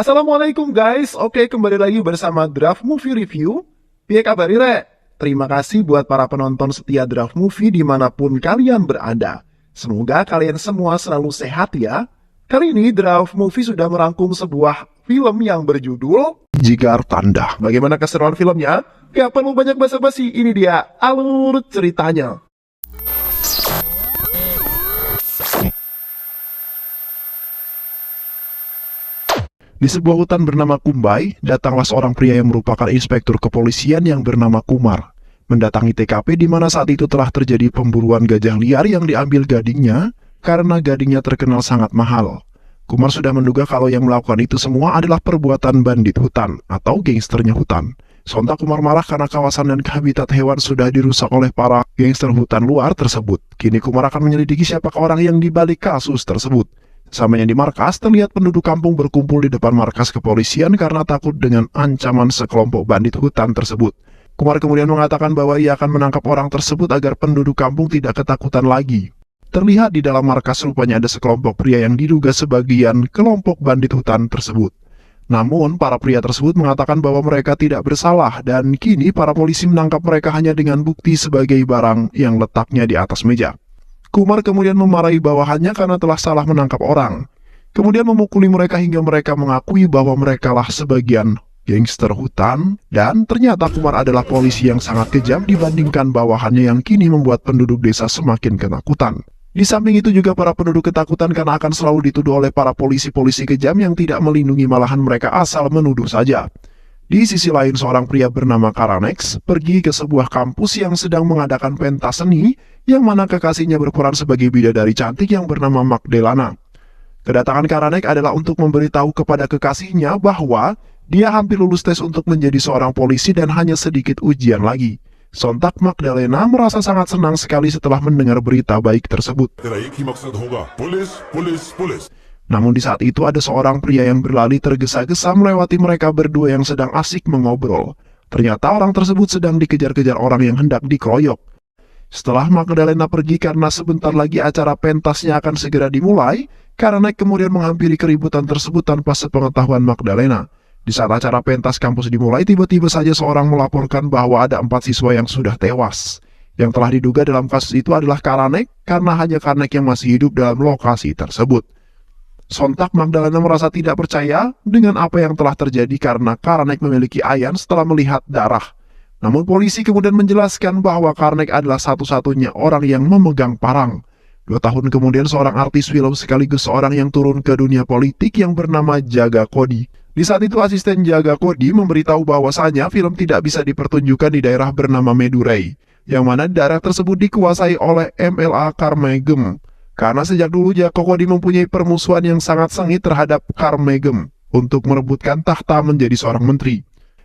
Assalamualaikum guys, oke kembali lagi bersama Draft Movie Review. Piye kabar Rek? Terima kasih buat para penonton setia Draft Movie dimanapun kalian berada. Semoga kalian semua selalu sehat ya. Kali ini Draft Movie sudah merangkum sebuah film yang berjudul Jigar Tanda. Bagaimana keseruan filmnya? Gak perlu banyak basa-basi, ini dia alur ceritanya. Di sebuah hutan bernama Kumbai, datanglah seorang pria yang merupakan inspektur kepolisian yang bernama Kumar, mendatangi TKP di mana saat itu telah terjadi pemburuan gajah liar yang diambil gadingnya karena gadingnya terkenal sangat mahal. Kumar sudah menduga kalau yang melakukan itu semua adalah perbuatan bandit hutan atau gangsternya hutan. Sontak Kumar marah karena kawasan dan habitat hewan sudah dirusak oleh para gangster hutan luar tersebut. Kini Kumar akan menyelidiki siapakah orang yang dibalik kasus tersebut. Samanya di markas, terlihat penduduk kampung berkumpul di depan markas kepolisian karena takut dengan ancaman sekelompok bandit hutan tersebut. Kumar kemudian mengatakan bahwa ia akan menangkap orang tersebut agar penduduk kampung tidak ketakutan lagi. Terlihat di dalam markas rupanya ada sekelompok pria yang diduga sebagian kelompok bandit hutan tersebut. Namun, para pria tersebut mengatakan bahwa mereka tidak bersalah dan kini para polisi menangkap mereka hanya dengan bukti sebagai barang yang letaknya di atas meja. Kumar kemudian memarahi bawahannya karena telah salah menangkap orang. Kemudian memukuli mereka hingga mereka mengakui bahwa merekalah sebagian gangster hutan. Dan ternyata Kumar adalah polisi yang sangat kejam dibandingkan bawahannya yang kini membuat penduduk desa semakin ketakutan. Di samping itu juga para penduduk ketakutan karena akan selalu dituduh oleh para polisi-polisi kejam yang tidak melindungi, malahan mereka asal menuduh saja. Di sisi lain, seorang pria bernama Karanex pergi ke sebuah kampus yang sedang mengadakan pentas seni, yang mana kekasihnya berperan sebagai bidadari cantik yang bernama Magdalena. Kedatangan Karanex adalah untuk memberitahu kepada kekasihnya bahwa dia hampir lulus tes untuk menjadi seorang polisi dan hanya sedikit ujian lagi. Sontak Magdalena merasa sangat senang sekali setelah mendengar berita baik tersebut. Namun di saat itu ada seorang pria yang berlari tergesa-gesa melewati mereka berdua yang sedang asik mengobrol. Ternyata orang tersebut sedang dikejar-kejar orang yang hendak dikeroyok. Setelah Magdalena pergi karena sebentar lagi acara pentasnya akan segera dimulai, Karanex kemudian menghampiri keributan tersebut tanpa sepengetahuan Magdalena. Di saat acara pentas kampus dimulai, tiba-tiba saja seorang melaporkan bahwa ada 4 siswa yang sudah tewas. Yang telah diduga dalam kasus itu adalah Karanex karena hanya Karanex yang masih hidup dalam lokasi tersebut. Sontak Magdalena merasa tidak percaya dengan apa yang telah terjadi karena Karanex memiliki ayan setelah melihat darah. Namun polisi kemudian menjelaskan bahwa Karanex adalah satu-satunya orang yang memegang parang. 2 tahun kemudian seorang artis film sekaligus seorang yang turun ke dunia politik yang bernama Jaga Cody. Di saat itu asisten Jaga Cody memberitahu bahwasanya film tidak bisa dipertunjukkan di daerah bernama Medurai, yang mana daerah tersebut dikuasai oleh MLA Carmagem. Karena sejak dulu Jaga Cody mempunyai permusuhan yang sangat sengit terhadap Carmagem untuk merebutkan tahta menjadi seorang menteri.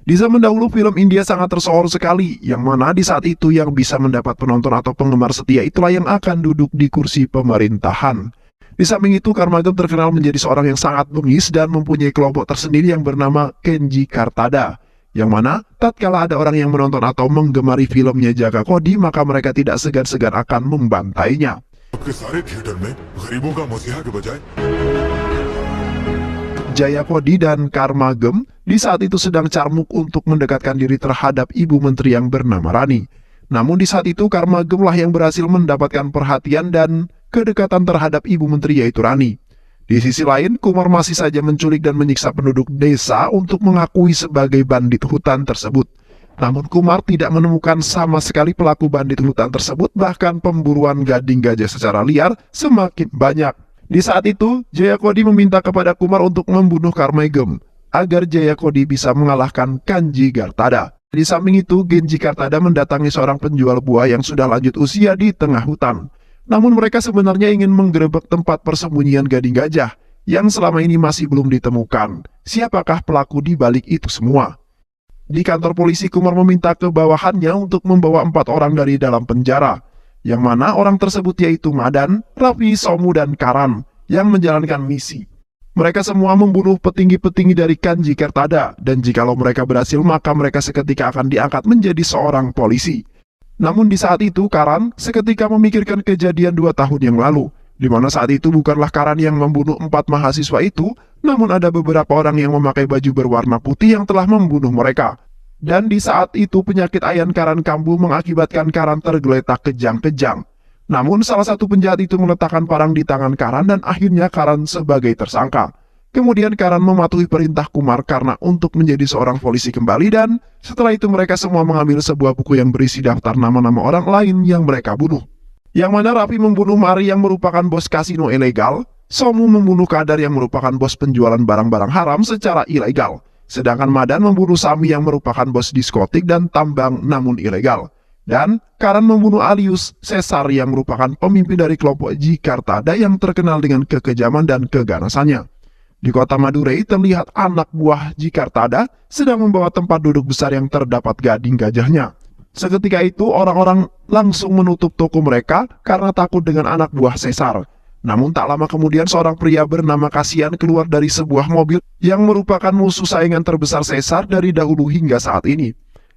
Di zaman dahulu film India sangat tersohor sekali, yang mana di saat itu yang bisa mendapat penonton atau penggemar setia itulah yang akan duduk di kursi pemerintahan. Di samping itu Carmagem terkenal menjadi seorang yang sangat bengis dan mempunyai kelompok tersendiri yang bernama Kenji Kartada, yang mana tatkala ada orang yang menonton atau menggemari filmnya Jaga Cody, maka mereka tidak segan-segan akan membantainya. Jaya Cody dan Carmagem di saat itu sedang carmuk untuk mendekatkan diri terhadap ibu menteri yang bernama Rani. Namun di saat itu Carmagem lah yang berhasil mendapatkan perhatian dan kedekatan terhadap ibu menteri yaitu Rani. Di sisi lain, Kumar masih saja menculik dan menyiksa penduduk desa untuk mengakui sebagai bandit hutan tersebut. Namun Kumar tidak menemukan sama sekali pelaku bandit hutan tersebut, bahkan pemburuan gading gajah secara liar semakin banyak. Di saat itu, Jaya Cody meminta kepada Kumar untuk membunuh Carmagem, agar Jaya Cody bisa mengalahkan Kanji Gartada. Di samping itu, Genji Kartada mendatangi seorang penjual buah yang sudah lanjut usia di tengah hutan. Namun mereka sebenarnya ingin menggerebek tempat persembunyian gading gajah, yang selama ini masih belum ditemukan. Siapakah pelaku di balik itu semua? Di kantor polisi, Kumar meminta ke bawahannya untuk membawa 4 orang dari dalam penjara, yang mana orang tersebut yaitu Madan, Raffi, Somu, dan Karan, yang menjalankan misi. Mereka semua membunuh petinggi-petinggi dari Kanji Kartada, dan jikalau mereka berhasil maka mereka seketika akan diangkat menjadi seorang polisi. Namun di saat itu Karan seketika memikirkan kejadian 2 tahun yang lalu, di mana saat itu bukanlah Karan yang membunuh 4 mahasiswa itu, namun ada beberapa orang yang memakai baju berwarna putih yang telah membunuh mereka. Dan di saat itu penyakit ayan Karan kambuh mengakibatkan Karan tergeletak kejang-kejang. Namun salah satu penjahat itu meletakkan parang di tangan Karan dan akhirnya Karan sebagai tersangka. Kemudian Karan mematuhi perintah Kumar karena untuk menjadi seorang polisi kembali, dan setelah itu mereka semua mengambil sebuah buku yang berisi daftar nama-nama orang lain yang mereka bunuh. Yang mana Raffi membunuh Mari yang merupakan bos kasino ilegal, Somu membunuh Kadar yang merupakan bos penjualan barang-barang haram secara ilegal, sedangkan Madan membunuh Sami yang merupakan bos diskotik dan tambang namun ilegal. Dan Karan membunuh Alius Caesar yang merupakan pemimpin dari kelompok Jikartada yang terkenal dengan kekejaman dan keganasannya. Di kota Madurai terlihat anak buah Jikartada sedang membawa tempat duduk besar yang terdapat gading gajahnya. Seketika itu orang-orang langsung menutup toko mereka karena takut dengan anak buah Caesar. Namun tak lama kemudian seorang pria bernama Kasian keluar dari sebuah mobil yang merupakan musuh saingan terbesar Caesar dari dahulu hingga saat ini.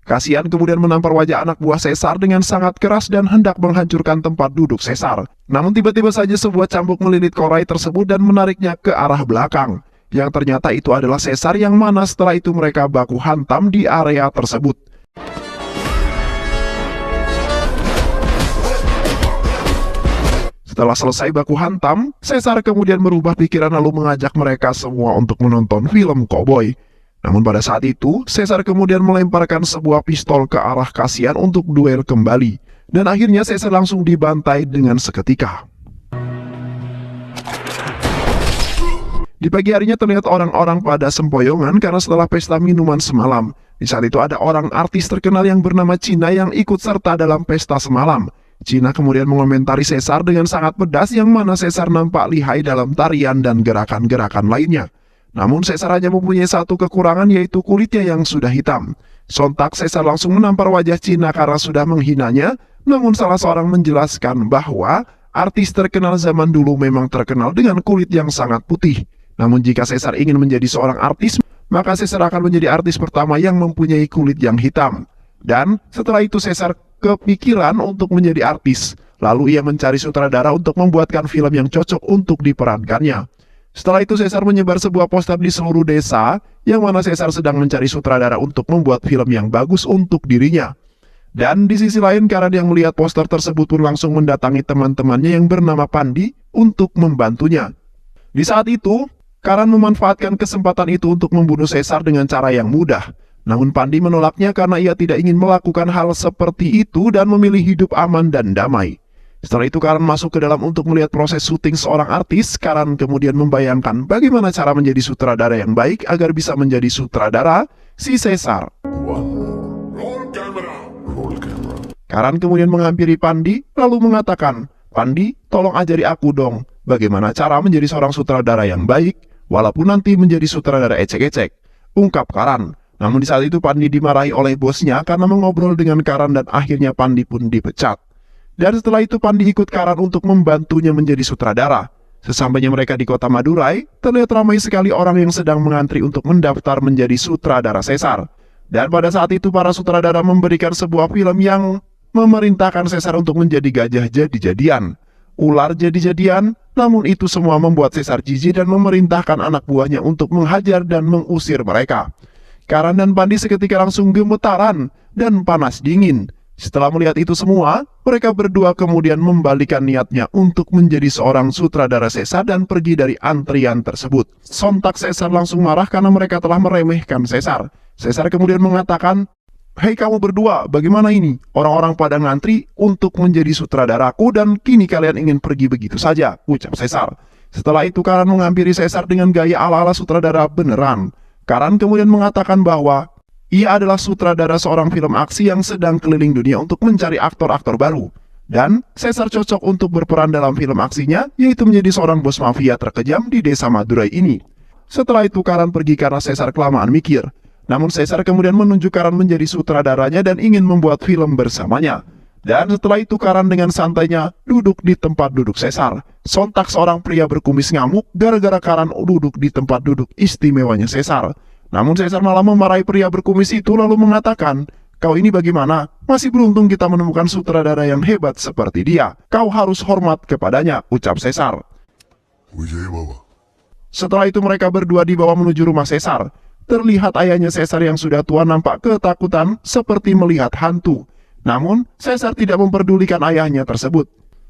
Kasian kemudian menampar wajah anak buah Caesar dengan sangat keras dan hendak menghancurkan tempat duduk Caesar. Namun tiba-tiba saja sebuah cambuk melilit Korai tersebut dan menariknya ke arah belakang. Yang ternyata itu adalah Caesar, yang mana setelah itu mereka baku hantam di area tersebut. Setelah selesai baku hantam, Caesar kemudian merubah pikiran lalu mengajak mereka semua untuk menonton film koboi. Namun pada saat itu, Caesar kemudian melemparkan sebuah pistol ke arah Kasian untuk duel kembali. Dan akhirnya Caesar langsung dibantai dengan seketika. Di pagi harinya terlihat orang-orang pada sempoyongan karena setelah pesta minuman semalam. Di saat itu ada orang artis terkenal yang bernama Cina yang ikut serta dalam pesta semalam. Cina kemudian mengomentari Caesar dengan sangat pedas, yang mana Caesar nampak lihai dalam tarian dan gerakan-gerakan lainnya. Namun Caesar hanya mempunyai satu kekurangan, yaitu kulitnya yang sudah hitam. Sontak Caesar langsung menampar wajah Cina karena sudah menghinanya, namun salah seorang menjelaskan bahwa artis terkenal zaman dulu memang terkenal dengan kulit yang sangat putih. Namun jika Caesar ingin menjadi seorang artis, maka Caesar akan menjadi artis pertama yang mempunyai kulit yang hitam. Dan setelah itu Caesar kepikiran untuk menjadi artis. Lalu ia mencari sutradara untuk membuatkan film yang cocok untuk diperankannya. Setelah itu Caesar menyebar sebuah poster di seluruh desa, yang mana Caesar sedang mencari sutradara untuk membuat film yang bagus untuk dirinya. Dan di sisi lain, Karan yang melihat poster tersebut pun langsung mendatangi teman-temannya yang bernama Pandi untuk membantunya. Di saat itu, Karan memanfaatkan kesempatan itu untuk membunuh Caesar dengan cara yang mudah. Namun Pandi menolaknya karena ia tidak ingin melakukan hal seperti itu dan memilih hidup aman dan damai. Setelah itu Karan masuk ke dalam untuk melihat proses syuting seorang artis. Karan kemudian membayangkan bagaimana cara menjadi sutradara yang baik agar bisa menjadi sutradara si Caesar. Karan kemudian menghampiri Pandi lalu mengatakan, "Pandi, tolong ajari aku dong bagaimana cara menjadi seorang sutradara yang baik, walaupun nanti menjadi sutradara ecek-ecek," ungkap Karan. Namun di saat itu Pandi dimarahi oleh bosnya karena mengobrol dengan Karan dan akhirnya Pandi pun dipecat. Dan setelah itu Pandi ikut Karan untuk membantunya menjadi sutradara. Sesampainya mereka di kota Madurai, terlihat ramai sekali orang yang sedang mengantri untuk mendaftar menjadi sutradara Caesar. Dan pada saat itu para sutradara memberikan sebuah film yang memerintahkan Caesar untuk menjadi gajah jadi-jadian, ular jadi-jadian, namun itu semua membuat Caesar jijik dan memerintahkan anak buahnya untuk menghajar dan mengusir mereka. Karan dan Pandi seketika langsung gemetaran dan panas dingin. Setelah melihat itu semua, mereka berdua kemudian membalikan niatnya untuk menjadi seorang sutradara Caesar dan pergi dari antrian tersebut. Sontak Caesar langsung marah karena mereka telah meremehkan Caesar. Caesar kemudian mengatakan, "Hei kamu berdua, bagaimana ini? Orang-orang pada ngantri untuk menjadi sutradaraku dan kini kalian ingin pergi begitu saja," ucap Caesar. Setelah itu Karan menghampiri Caesar dengan gaya ala-ala sutradara beneran. Karan kemudian mengatakan bahwa ia adalah sutradara seorang film aksi yang sedang keliling dunia untuk mencari aktor-aktor baru. Dan Caesar cocok untuk berperan dalam film aksinya, yaitu menjadi seorang bos mafia terkejam di desa Madurai ini. Setelah itu Karan pergi karena Caesar kelamaan mikir. Namun Caesar kemudian menunjuk Karan menjadi sutradaranya dan ingin membuat film bersamanya. Dan setelah itu Karan dengan santainya duduk di tempat duduk Caesar. Sontak seorang pria berkumis ngamuk gara-gara Karan duduk di tempat duduk istimewanya Caesar. Namun Caesar malah memarahi pria berkumis itu lalu mengatakan, "Kau ini bagaimana? Masih beruntung kita menemukan sutradara yang hebat seperti dia. Kau harus hormat kepadanya," ucap Caesar. Setelah itu mereka berdua dibawa menuju rumah Caesar. Terlihat ayahnya Caesar yang sudah tua nampak ketakutan seperti melihat hantu. Namun, Caesar tidak memperdulikan ayahnya tersebut.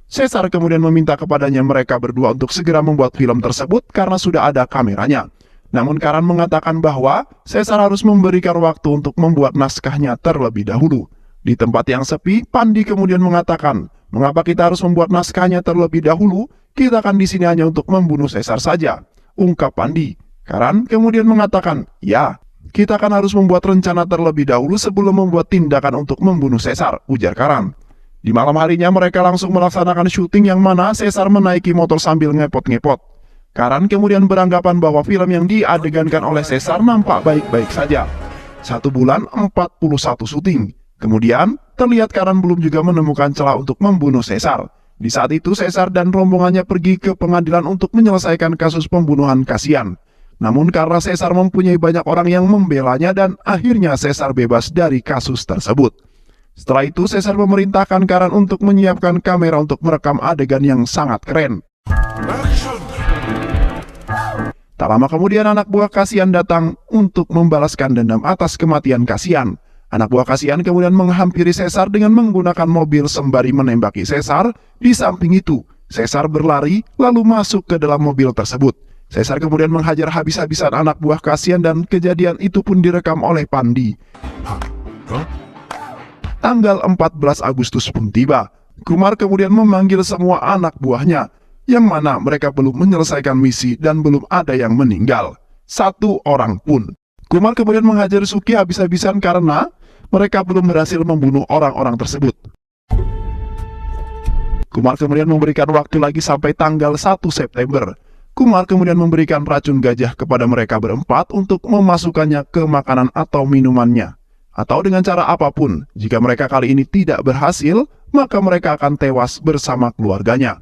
Caesar kemudian meminta kepadanya mereka berdua untuk segera membuat film tersebut karena sudah ada kameranya. Namun Karan mengatakan bahwa Caesar harus memberikan waktu untuk membuat naskahnya terlebih dahulu. Di tempat yang sepi, Pandi kemudian mengatakan, "Mengapa kita harus membuat naskahnya terlebih dahulu? Kita kan di sini hanya untuk membunuh Caesar saja," ungkap Pandi. Karan kemudian mengatakan, "Ya, kita kan harus membuat rencana terlebih dahulu sebelum membuat tindakan untuk membunuh Caesar," ujar Karan. Di malam harinya mereka langsung melaksanakan syuting yang mana Caesar menaiki motor sambil ngepot-ngepot. Karan kemudian beranggapan bahwa film yang diadegankan oleh Caesar nampak baik-baik saja. 1 bulan 41 syuting. Kemudian, terlihat Karan belum juga menemukan celah untuk membunuh Caesar. Di saat itu, Caesar dan rombongannya pergi ke pengadilan untuk menyelesaikan kasus pembunuhan Cassian. Namun karena Caesar mempunyai banyak orang yang membelanya dan akhirnya Caesar bebas dari kasus tersebut. Setelah itu, Caesar memerintahkan Karan untuk menyiapkan kamera untuk merekam adegan yang sangat keren. Tak lama kemudian anak buah Cassian datang untuk membalaskan dendam atas kematian Cassian. Anak buah Cassian kemudian menghampiri Caesar dengan menggunakan mobil sembari menembaki Caesar. Di samping itu, Caesar berlari lalu masuk ke dalam mobil tersebut. Caesar kemudian menghajar habis-habisan anak buah Cassian dan kejadian itu pun direkam oleh Pandi. Tanggal 14 Agustus pun tiba. Kumar kemudian memanggil semua anak buahnya, yang mana mereka belum menyelesaikan misi dan belum ada yang meninggal. 1 orang pun. Kumar kemudian menghajar Suki habis-habisan karena mereka belum berhasil membunuh orang-orang tersebut. Kumar kemudian memberikan waktu lagi sampai tanggal 1 September. Kumar kemudian memberikan racun gajah kepada mereka berempat untuk memasukkannya ke makanan atau minumannya. Atau dengan cara apapun, jika mereka kali ini tidak berhasil, maka mereka akan tewas bersama keluarganya.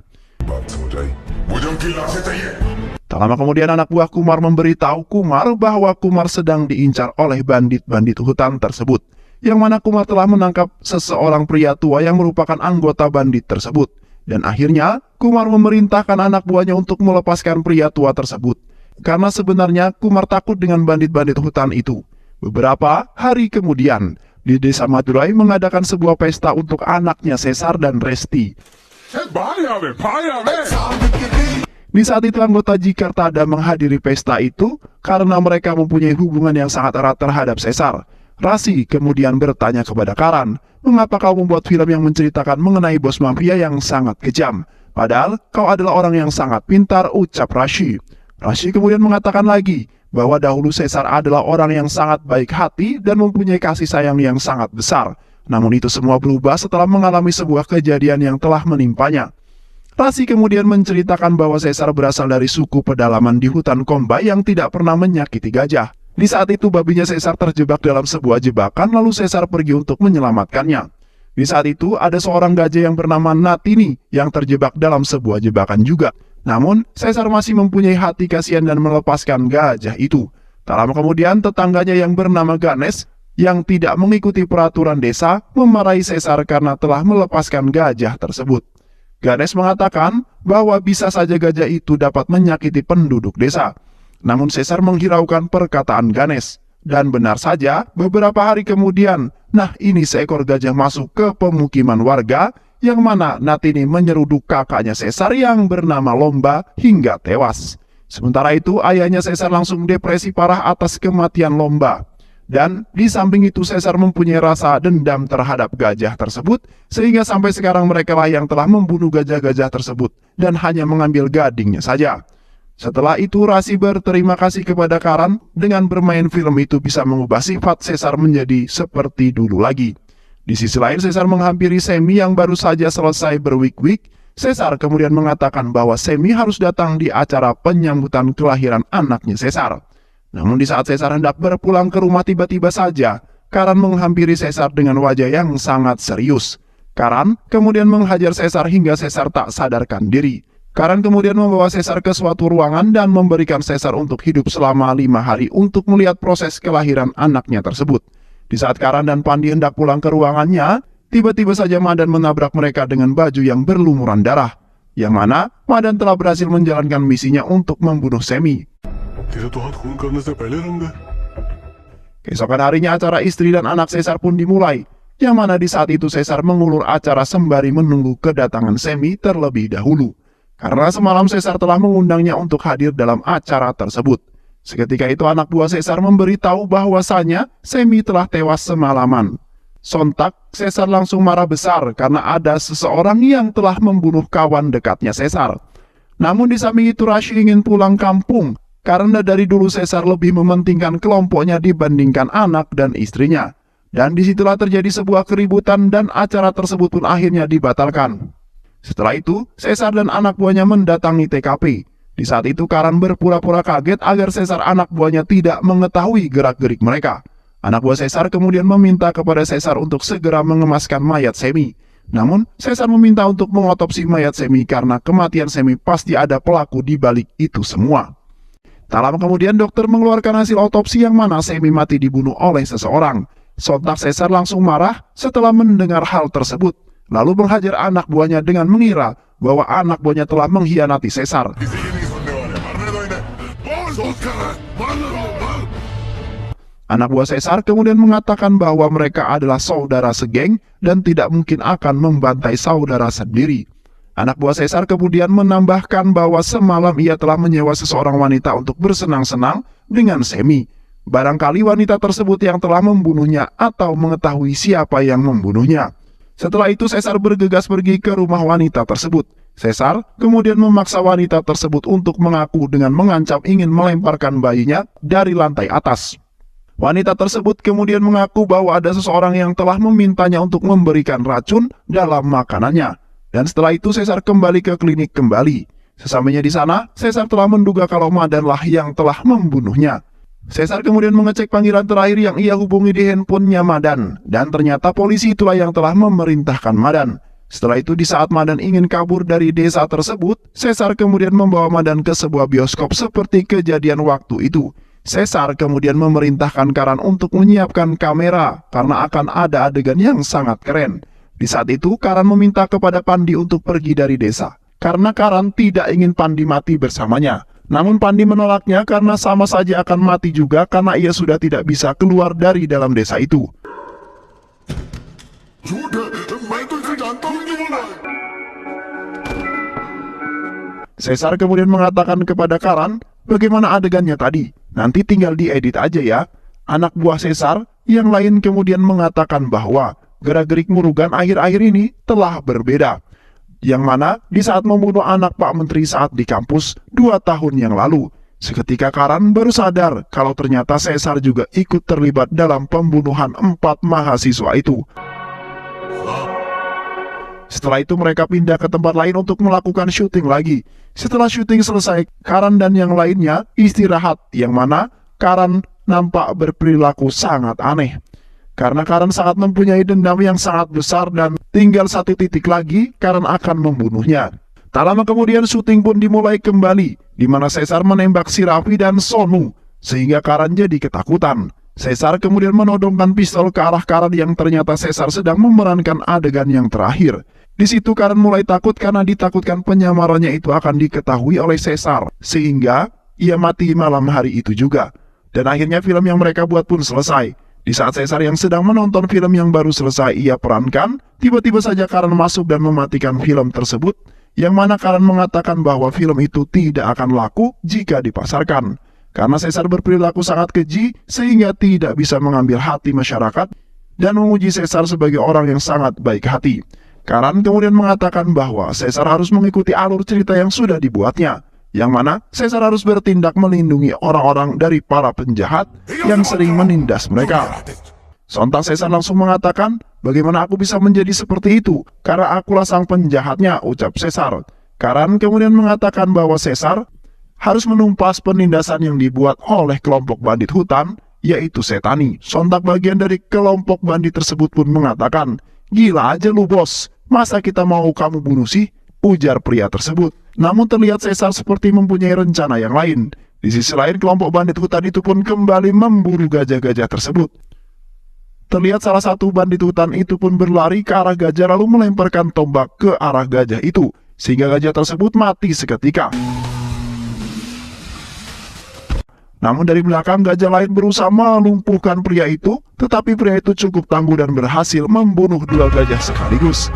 Tak lama kemudian anak buah Kumar memberitahu Kumar bahwa Kumar sedang diincar oleh bandit-bandit hutan tersebut, yang mana Kumar telah menangkap seseorang pria tua yang merupakan anggota bandit tersebut. Dan akhirnya Kumar memerintahkan anak buahnya untuk melepaskan pria tua tersebut, karena sebenarnya Kumar takut dengan bandit-bandit hutan itu. Beberapa hari kemudian, di desa Madurai mengadakan sebuah pesta untuk anaknya Caesar dan Resti. Di saat itu anggota Jikartada menghadiri pesta itu karena mereka mempunyai hubungan yang sangat erat terhadap Caesar. Rasi kemudian bertanya kepada Karan, "Mengapa kau membuat film yang menceritakan mengenai bos mafia yang sangat kejam? Padahal kau adalah orang yang sangat pintar," ucap Rashi. Rashi kemudian mengatakan lagi bahwa dahulu Caesar adalah orang yang sangat baik hati dan mempunyai kasih sayang yang sangat besar. Namun itu semua berubah setelah mengalami sebuah kejadian yang telah menimpanya. Rasi kemudian menceritakan bahwa Caesar berasal dari suku pedalaman di hutan Kombai yang tidak pernah menyakiti gajah. Di saat itu babinya Caesar terjebak dalam sebuah jebakan lalu Caesar pergi untuk menyelamatkannya. Di saat itu ada seorang gajah yang bernama Natini yang terjebak dalam sebuah jebakan juga. Namun Caesar masih mempunyai hati kasihan dan melepaskan gajah itu. Tak lama kemudian tetangganya yang bernama Ganes yang tidak mengikuti peraturan desa memarahi Caesar karena telah melepaskan gajah tersebut. Ganes mengatakan bahwa bisa saja gajah itu dapat menyakiti penduduk desa. Namun Caesar menghiraukan perkataan Ganes. Dan benar saja, beberapa hari kemudian, ini seekor gajah masuk ke pemukiman warga, yang mana Natini menyeruduk kakaknya Caesar yang bernama Lomba hingga tewas. Sementara itu, ayahnya Caesar langsung depresi parah atas kematian Lomba. Dan di samping itu Caesar mempunyai rasa dendam terhadap gajah tersebut, sehingga sampai sekarang mereka lah yang telah membunuh gajah-gajah tersebut dan hanya mengambil gadingnya saja. Setelah itu Rasi berterima kasih kepada Karan dengan bermain film itu bisa mengubah sifat Caesar menjadi seperti dulu lagi. Di sisi lain Caesar menghampiri Semi yang baru saja selesai berwik-wik. Caesar kemudian mengatakan bahwa Semi harus datang di acara penyambutan kelahiran anaknya Caesar. Namun di saat Caesar hendak berpulang ke rumah tiba-tiba saja, Karan menghampiri Caesar dengan wajah yang sangat serius. Karan kemudian menghajar Caesar hingga Caesar tak sadarkan diri. Karan kemudian membawa Caesar ke suatu ruangan dan memberikan Caesar untuk hidup selama 5 hari untuk melihat proses kelahiran anaknya tersebut. Di saat Karan dan Pandi hendak pulang ke ruangannya, tiba-tiba saja Madan menabrak mereka dengan baju yang berlumuran darah. yang mana Madan telah berhasil menjalankan misinya untuk membunuh Semi. तेरा तो हाथ खून करने से पहले रंग है। Keesokan harinya acara istri dan anak Caesar pun dimulai, yang mana di saat itu Caesar mengulur acara sembari menunggu kedatangan Semi terlebih dahulu. Karena semalam Caesar telah mengundangnya untuk hadir dalam acara tersebut. Seketika itu anak buah Caesar memberitahu bahwasanya Semi telah tewas semalaman. Sontak, Caesar langsung marah besar karena ada seseorang yang telah membunuh kawan dekatnya Caesar. Namun di samping itu Rashid ingin pulang kampung, karena dari dulu Caesar lebih mementingkan kelompoknya dibandingkan anak dan istrinya. Dan disitulah terjadi sebuah keributan dan acara tersebut pun akhirnya dibatalkan. Setelah itu, Caesar dan anak buahnya mendatangi TKP. Di saat itu Karan berpura-pura kaget agar Caesar anak buahnya tidak mengetahui gerak-gerik mereka. Anak buah Caesar kemudian meminta kepada Caesar untuk segera mengemaskan mayat Semi. Namun, Caesar meminta untuk mengotopsi mayat Semi karena kematian Semi pasti ada pelaku di balik itu semua. Tak lama kemudian dokter mengeluarkan hasil otopsi yang mana Semi mati dibunuh oleh seseorang. Sontak Caesar langsung marah setelah mendengar hal tersebut, lalu menghajar anak buahnya dengan mengira bahwa anak buahnya telah mengkhianati Caesar. Anak buah Caesar kemudian mengatakan bahwa mereka adalah saudara segeng dan tidak mungkin akan membantai saudara sendiri. Anak buah Caesar kemudian menambahkan bahwa semalam ia telah menyewa seseorang wanita untuk bersenang-senang dengan Semi. Barangkali wanita tersebut yang telah membunuhnya atau mengetahui siapa yang membunuhnya. Setelah itu Caesar bergegas pergi ke rumah wanita tersebut. Caesar kemudian memaksa wanita tersebut untuk mengaku dengan mengancam ingin melemparkan bayinya dari lantai atas. Wanita tersebut kemudian mengaku bahwa ada seseorang yang telah memintanya untuk memberikan racun dalam makanannya. Dan setelah itu Caesar kembali ke klinik kembali. Sesampainya di sana, Caesar telah menduga kalau Madanlah yang telah membunuhnya. Caesar kemudian mengecek panggilan terakhir yang ia hubungi di handphonenya Madan, dan ternyata polisi itulah yang telah memerintahkan Madan. Setelah itu di saat Madan ingin kabur dari desa tersebut, Caesar kemudian membawa Madan ke sebuah bioskop seperti kejadian waktu itu. Caesar kemudian memerintahkan Karan untuk menyiapkan kamera karena akan ada adegan yang sangat keren. Di saat itu Karan meminta kepada Pandi untuk pergi dari desa, karena Karan tidak ingin Pandi mati bersamanya. Namun Pandi menolaknya karena sama saja akan mati juga karena ia sudah tidak bisa keluar dari dalam desa itu. Caesar kemudian mengatakan kepada Karan, bagaimana adegannya tadi? Nanti tinggal diedit aja ya. Anak buah Caesar yang lain kemudian mengatakan bahwa gerak-gerik Murugan akhir-akhir ini telah berbeda. Yang mana di saat membunuh anak Pak Menteri saat di kampus 2 tahun yang lalu. Seketika Karan baru sadar kalau ternyata Caesar juga ikut terlibat dalam pembunuhan 4 mahasiswa itu. Setelah itu mereka pindah ke tempat lain untuk melakukan syuting lagi. Setelah syuting selesai, Karan dan yang lainnya istirahat, yang mana Karan nampak berperilaku sangat aneh. Karena Karan sangat mempunyai dendam yang sangat besar dan tinggal 1 titik lagi Karan akan membunuhnya. Tak lama kemudian syuting pun dimulai kembali, di mana Caesar menembak si Raffi dan Sonu, sehingga Karan jadi ketakutan. Caesar kemudian menodongkan pistol ke arah Karan yang ternyata Caesar sedang memerankan adegan yang terakhir. Di situ Karan mulai takut karena ditakutkan penyamarannya itu akan diketahui oleh Caesar, sehingga ia mati malam hari itu juga. Dan akhirnya film yang mereka buat pun selesai. Di saat Caesar yang sedang menonton film yang baru selesai ia perankan, tiba-tiba saja Karan masuk dan mematikan film tersebut, yang mana Karan mengatakan bahwa film itu tidak akan laku jika dipasarkan. Karena Caesar berperilaku sangat keji sehingga tidak bisa mengambil hati masyarakat dan memuji Caesar sebagai orang yang sangat baik hati. Karan kemudian mengatakan bahwa Caesar harus mengikuti alur cerita yang sudah dibuatnya, yang mana Caesar harus bertindak melindungi orang-orang dari para penjahat yang sering menindas mereka. Sontak Caesar langsung mengatakan, bagaimana aku bisa menjadi seperti itu? Karena akulah sang penjahatnya, ucap Caesar. Karan kemudian mengatakan bahwa Caesar harus menumpas penindasan yang dibuat oleh kelompok bandit hutan, yaitu Setani. Sontak bagian dari kelompok bandit tersebut pun mengatakan, gila aja lu bos, masa kita mau kamu bunuh sih? Ujar pria tersebut. Namun terlihat Caesar seperti mempunyai rencana yang lain. Di sisi lain kelompok bandit hutan itu pun kembali memburu gajah-gajah tersebut. Terlihat salah satu bandit hutan itu pun berlari ke arah gajah lalu melemparkan tombak ke arah gajah itu, sehingga gajah tersebut mati seketika. Namun dari belakang gajah lain berusaha melumpuhkan pria itu, tetapi pria itu cukup tangguh dan berhasil membunuh dua gajah sekaligus.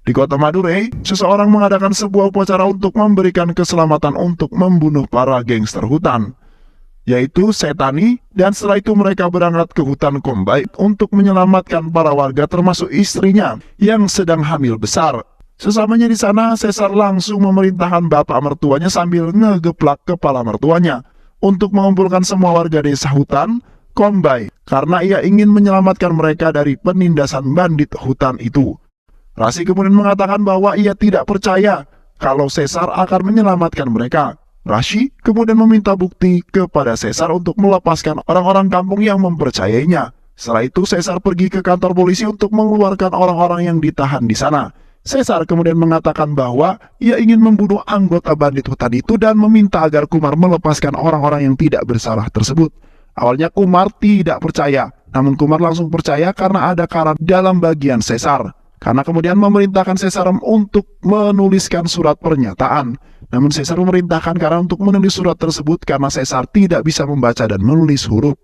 Di kota Madurai, seseorang mengadakan sebuah upacara untuk memberikan keselamatan untuk membunuh para gangster hutan, yaitu Setani, dan setelah itu mereka berangkat ke hutan Kombai untuk menyelamatkan para warga termasuk istrinya yang sedang hamil besar. Sesamanya di sana, Caesar langsung memerintahkan bapak mertuanya sambil ngegeplak kepala mertuanya untuk mengumpulkan semua warga desa hutan Kombai karena ia ingin menyelamatkan mereka dari penindasan bandit hutan itu. Rasi kemudian mengatakan bahwa ia tidak percaya kalau Caesar akan menyelamatkan mereka. Rashi kemudian meminta bukti kepada Caesar untuk melepaskan orang-orang kampung yang mempercayainya. Setelah itu Caesar pergi ke kantor polisi untuk mengeluarkan orang-orang yang ditahan di sana. Caesar kemudian mengatakan bahwa ia ingin membunuh anggota bandit hutan itu dan meminta agar Kumar melepaskan orang-orang yang tidak bersalah tersebut. Awalnya Kumar tidak percaya, namun Kumar langsung percaya karena ada Karan dalam bagian Caesar. Karena kemudian memerintahkan Caesar untuk menuliskan surat pernyataan. Namun Caesar memerintahkan Karan untuk menulis surat tersebut karena Caesar tidak bisa membaca dan menulis huruf.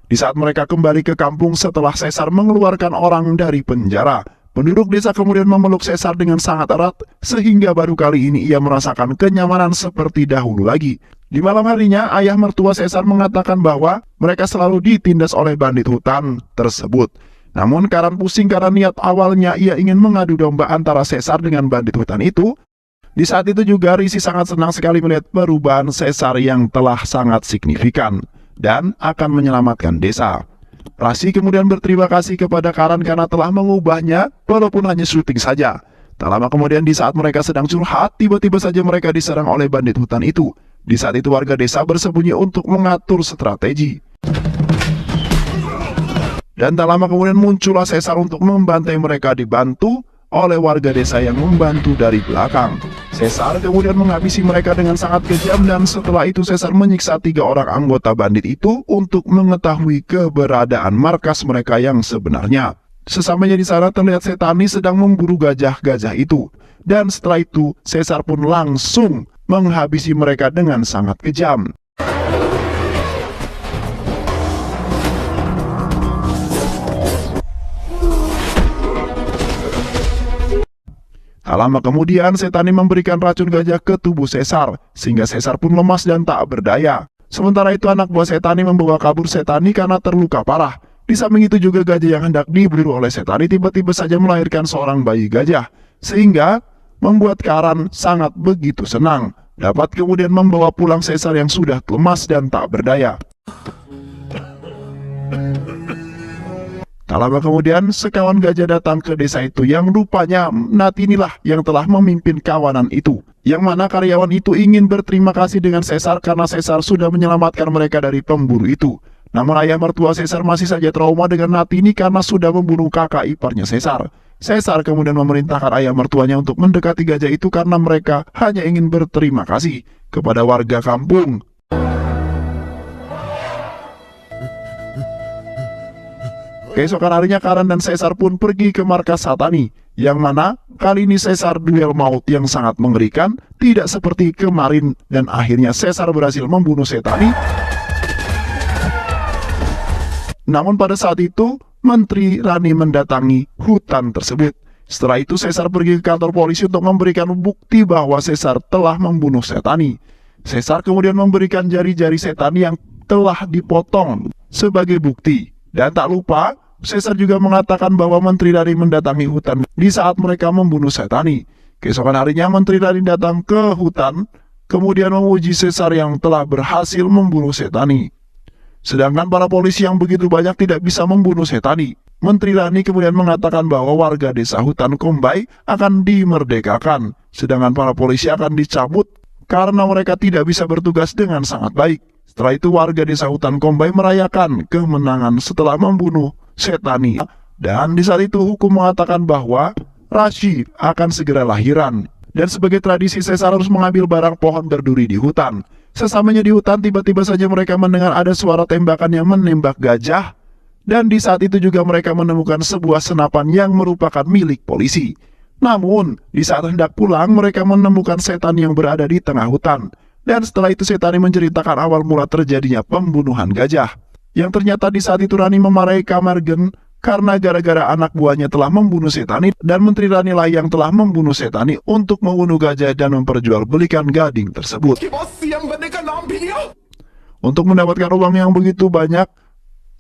Di saat mereka kembali ke kampung setelah Caesar mengeluarkan orang dari penjara, penduduk desa kemudian memeluk Caesar dengan sangat erat, sehingga baru kali ini ia merasakan kenyamanan seperti dahulu lagi. Di malam harinya, ayah mertua Caesar mengatakan bahwa mereka selalu ditindas oleh bandit hutan tersebut. Namun Karan pusing karena niat awalnya ia ingin mengadu domba antara Caesar dengan bandit hutan itu. Di saat itu juga Risi sangat senang sekali melihat perubahan Caesar yang telah sangat signifikan dan akan menyelamatkan desa. Rasi kemudian berterima kasih kepada Karan karena telah mengubahnya walaupun hanya syuting saja. Tak lama kemudian di saat mereka sedang curhat, tiba-tiba saja mereka diserang oleh bandit hutan itu. Di saat itu warga desa bersembunyi untuk mengatur strategi. Dan tak lama kemudian muncullah Caesar untuk membantai mereka dibantu oleh warga desa yang membantu dari belakang. Caesar kemudian menghabisi mereka dengan sangat kejam dan setelah itu Caesar menyiksa 3 orang anggota bandit itu untuk mengetahui keberadaan markas mereka yang sebenarnya. Sesamanya di sana terlihat Setani sedang memburu gajah-gajah itu. Dan setelah itu Caesar pun langsung menghabisi mereka dengan sangat kejam. Tak lama kemudian Setani memberikan racun gajah ke tubuh Caesar, sehingga Caesar pun lemas dan tak berdaya. Sementara itu anak buah Setani membawa kabur Setani karena terluka parah. Di samping itu juga gajah yang hendak diburu oleh Setani tiba-tiba saja melahirkan seorang bayi gajah, sehingga membuat Karan sangat begitu senang. Dapat kemudian membawa pulang Caesar yang sudah lemas dan tak berdaya. Tak lama kemudian, sekawan gajah datang ke desa itu yang rupanya Natinilah yang telah memimpin kawanan itu. Yang mana karyawan itu ingin berterima kasih dengan Caesar karena Caesar sudah menyelamatkan mereka dari pemburu itu. Namun ayah mertua Caesar masih saja trauma dengan Natini karena sudah membunuh kakak iparnya Caesar. Caesar kemudian memerintahkan ayah mertuanya untuk mendekati gajah itu karena mereka hanya ingin berterima kasih kepada warga kampung. Keesokan harinya Karan dan Caesar pun pergi ke markas Satani, yang mana kali ini Caesar duel maut yang sangat mengerikan, tidak seperti kemarin, dan akhirnya Caesar berhasil membunuh Setani. Namun pada saat itu, Menteri Rani mendatangi hutan tersebut. Setelah itu Caesar pergi ke kantor polisi untuk memberikan bukti bahwa Caesar telah membunuh Setani. Caesar kemudian memberikan jari-jari Setani yang telah dipotong sebagai bukti. Dan tak lupa, Caesar juga mengatakan bahwa Menteri Rani mendatangi hutan di saat mereka membunuh Setani. Keesokan harinya Menteri Rani datang ke hutan, kemudian memuji Caesar yang telah berhasil membunuh Setani. Sedangkan para polisi yang begitu banyak tidak bisa membunuh Setani. Menteri Rani kemudian mengatakan bahwa warga desa hutan Kombai akan dimerdekakan, sedangkan para polisi akan dicabut karena mereka tidak bisa bertugas dengan sangat baik. Setelah itu warga desa hutan Kombai merayakan kemenangan setelah membunuh Setani. Dan di saat itu hukum mengatakan bahwa Rashi akan segera lahiran. Dan sebagai tradisi Caesar harus mengambil barang pohon berduri di hutan. Sesamanya di hutan tiba-tiba saja mereka mendengar ada suara tembakan yang menembak gajah Dan di saat itu juga mereka menemukan sebuah senapan yang merupakan milik polisi. Namun, di saat hendak pulang, mereka menemukan setan yang berada di tengah hutan. Dan setelah itu Setani menceritakan awal mula terjadinya pembunuhan gajah. Yang ternyata di saat itu Rani memarahi Camargen karena gara-gara anak buahnya telah membunuh Setani, dan Menteri Rani lah yang telah membunuh Setani untuk membunuh gajah dan memperjualbelikan gading tersebut. Untuk mendapatkan uang yang begitu banyak,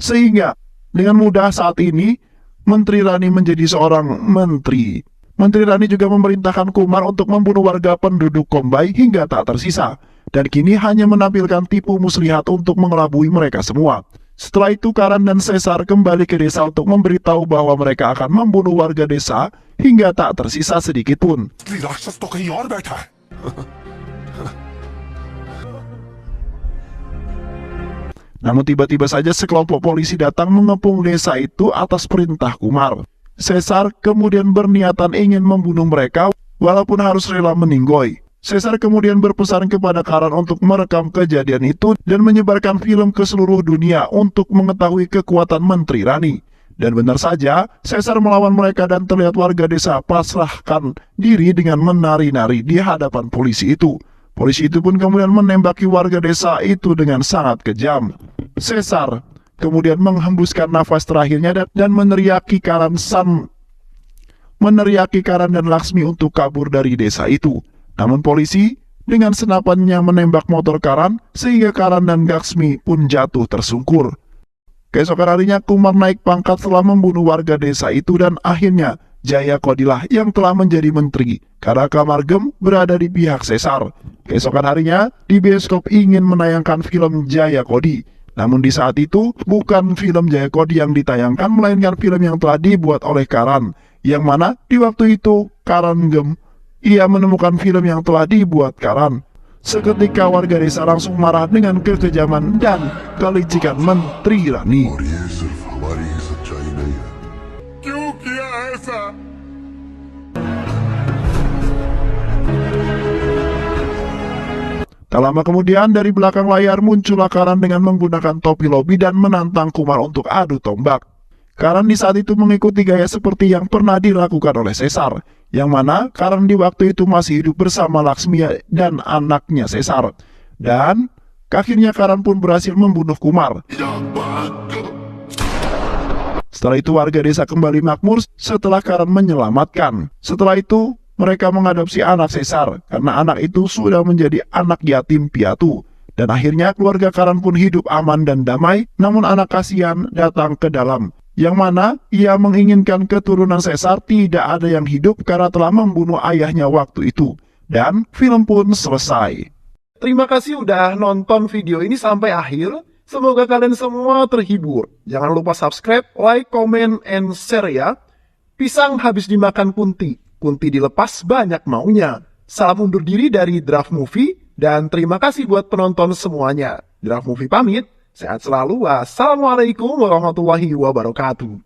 sehingga dengan mudah saat ini Menteri Rani menjadi seorang menteri. Menteri Rani juga memerintahkan Kumar untuk membunuh warga penduduk Kombai hingga tak tersisa. Dan kini hanya menampilkan tipu muslihat untuk mengelabui mereka semua. Setelah itu Karan dan Caesar kembali ke desa untuk memberitahu bahwa mereka akan membunuh warga desa hingga tak tersisa sedikit pun. Namun tiba-tiba saja sekelompok polisi datang mengepung desa itu atas perintah Kumar. Caesar kemudian berniatan ingin membunuh mereka walaupun harus rela meninggoy. Caesar kemudian berpesan kepada Karan untuk merekam kejadian itu dan menyebarkan film ke seluruh dunia untuk mengetahui kekuatan Menteri Rani. Dan benar saja, Caesar melawan mereka dan terlihat warga desa pasrahkan diri dengan menari-nari di hadapan polisi itu. Polisi itu pun kemudian menembaki warga desa itu dengan sangat kejam. Caesar kemudian menghembuskan nafas terakhirnya dan meneriaki Karan dan Laksmi untuk kabur dari desa itu. Namun polisi dengan senapannya menembak motor Karan sehingga Karan dan Laksmi pun jatuh tersungkur. Keesokan harinya Kumar naik pangkat setelah membunuh warga desa itu dan akhirnya Jaya Kodilah yang telah menjadi menteri karena Camargen berada di pihak Caesar. Keesokan harinya di bioskop ingin menayangkan film Jaya Kodi. Namun di saat itu bukan film Jaya Kodi yang ditayangkan melainkan film yang telah dibuat oleh Karan. Yang mana di waktu itu Camargen ia menemukan film yang telah dibuat Karan. Seketika warga desa langsung marah dengan kekejaman dan kelicikan Menteri Rani. Tak lama kemudian dari belakang layar muncullah Karan dengan menggunakan topi lobi dan menantang Kumar untuk adu tombak. Karan di saat itu mengikuti gaya seperti yang pernah dilakukan oleh Caesar, yang mana Karan di waktu itu masih hidup bersama Laksmi dan anaknya Caesar. Dan akhirnya Karan pun berhasil membunuh Kumar. Setelah itu warga desa kembali makmur setelah Karan menyelamatkan. Setelah itu mereka mengadopsi anak Caesar karena anak itu sudah menjadi anak yatim piatu. Dan akhirnya keluarga Karan pun hidup aman dan damai, namun anak kasihan datang ke dalam. Yang mana ia menginginkan keturunan Caesar tidak ada yang hidup karena telah membunuh ayahnya waktu itu. Dan film pun selesai. Terima kasih udah nonton video ini sampai akhir. Semoga kalian semua terhibur. Jangan lupa subscribe, like, comment, and share ya. Pisang habis dimakan kunti. Kunti dilepas banyak maunya. Salam undur diri dari Draft Movie. Dan terima kasih buat penonton semuanya. Draft Movie pamit. Sehat selalu. Wassalamualaikum warahmatullahi wabarakatuh.